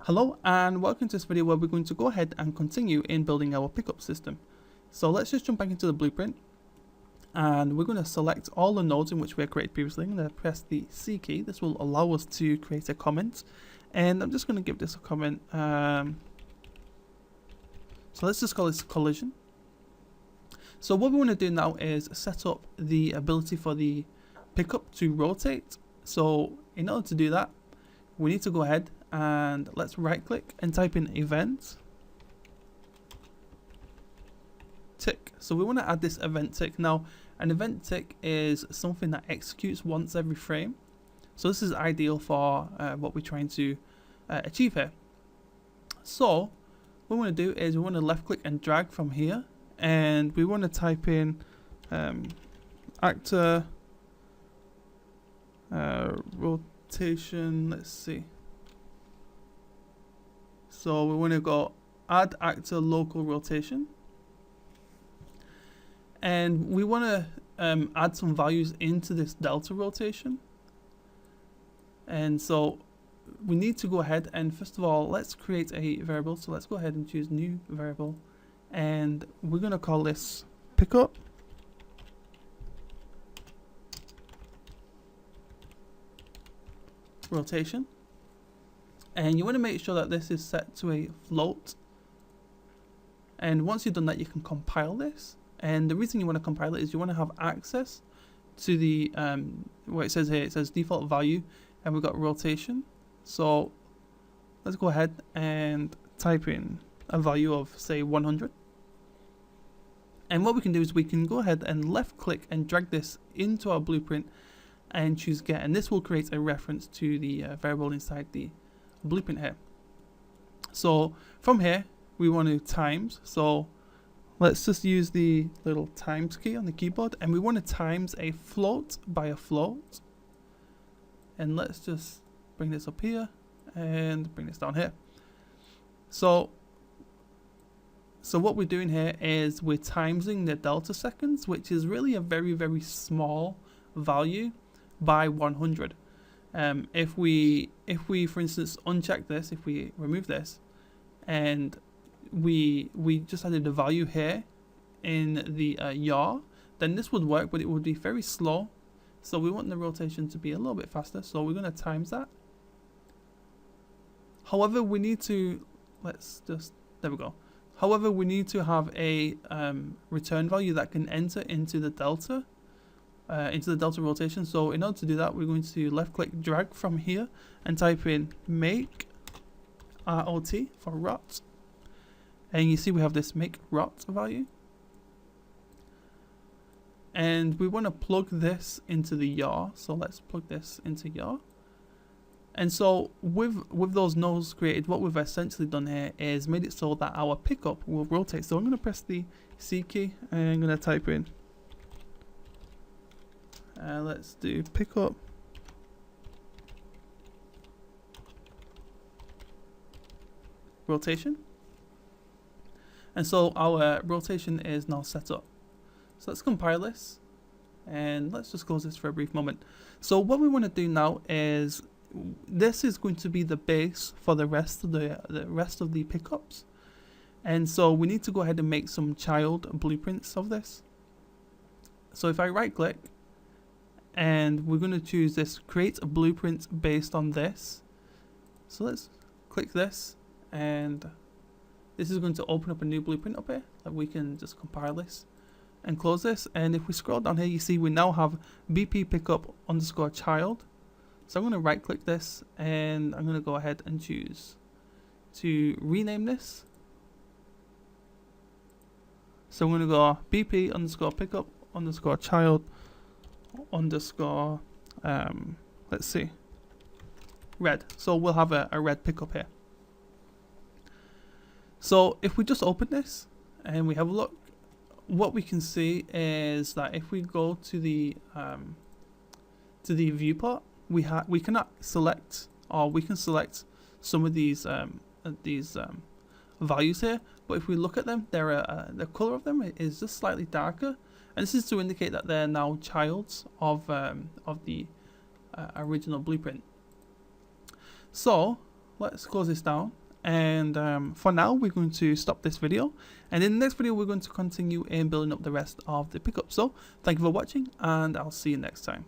Hello and welcome to this video where we're going to go ahead and continue in building our pickup system. So let's just jump back into the blueprint and we're going to select all the nodes in which we have created previously. I'm going to press the C key. This will allow us to create a comment, and I'm just going to give this a comment. So let's just call this collision. So what we want to do now is set up the ability for the pickup to rotate. So in order to do that, we need to go ahead and let's right click and type in event tick. So we want to add this event tick. Now an event tick is something that executes once every frame, so this is ideal for what we're trying to achieve here. So what we want to do is we want to left click and drag from here, and we want to type in actor rotation. Let's see. So we want to go add actor local rotation, and we want to add some values into this delta rotation. And so we need to go ahead and first of all let's create a variable. So let's go ahead and choose new variable, and we're going to call this pickup. Rotation. And you want to make sure that this is set to a float, and once you've done that you can compile this. And the reason you want to compile it is you want to have access to the what it says here. It says default value and we've got rotation. So let's go ahead and type in a value of say 100, and what we can do is we can go ahead and left click and drag this into our blueprint and choose get, and this will create a reference to the variable inside the blueprint here. So from here we want to times, so let's just use the little times key on the keyboard, and we want to times a float by a float, and let's just bring this up here and bring this down here. So what we're doing here is we're timesing the delta seconds, which is really a very small value, by 100. If we for instance uncheck this, if we remove this and we just added a value here in the yaw, then this would work, but it would be very slow. So we want the rotation to be a little bit faster, so we're going to times that. However, we need to there we go. However, we need to have a return value that can enter into the delta rotation. So in order to do that, we're going to left click drag from here and type in make ROT for rot, and you see we have this make rot value, and we want to plug this into the yaw. So let's plug this into yaw. And so with those nodes created, what we've essentially done here is made it so that our pickup will rotate. So I'm going to press the C key and I'm going to type in let's do pickup rotation, and so our rotation is now set up. So let's compile this and let's just close this for a brief moment. So what we want to do now is this is going to be the base for the rest of the pickups, and so we need to go ahead and make some child blueprints of this. So if I right click, and we're going to choose this create a blueprint based on this. So let's click this, and this is going to open up a new blueprint up here that we can just compile this and close this. And if we scroll down here, you see we now have BP pickup underscore child. So I'm going to right click this and I'm going to go ahead and choose to rename this. So I'm going to go BP underscore pickup underscore child underscore let's see, red. So we'll have a red pickup here. So if we just open this and we have a look, what we can see is that if we go to the viewport, we cannot select, or we can select some of these values here, but if we look at them, the color of them is just slightly darker, and this is to indicate that they're now childs of the original blueprint. So let's close this down. And for now, we're going to stop this video. And in the next video, we're going to continue in building up the rest of the pickup. So thank you for watching, and I'll see you next time.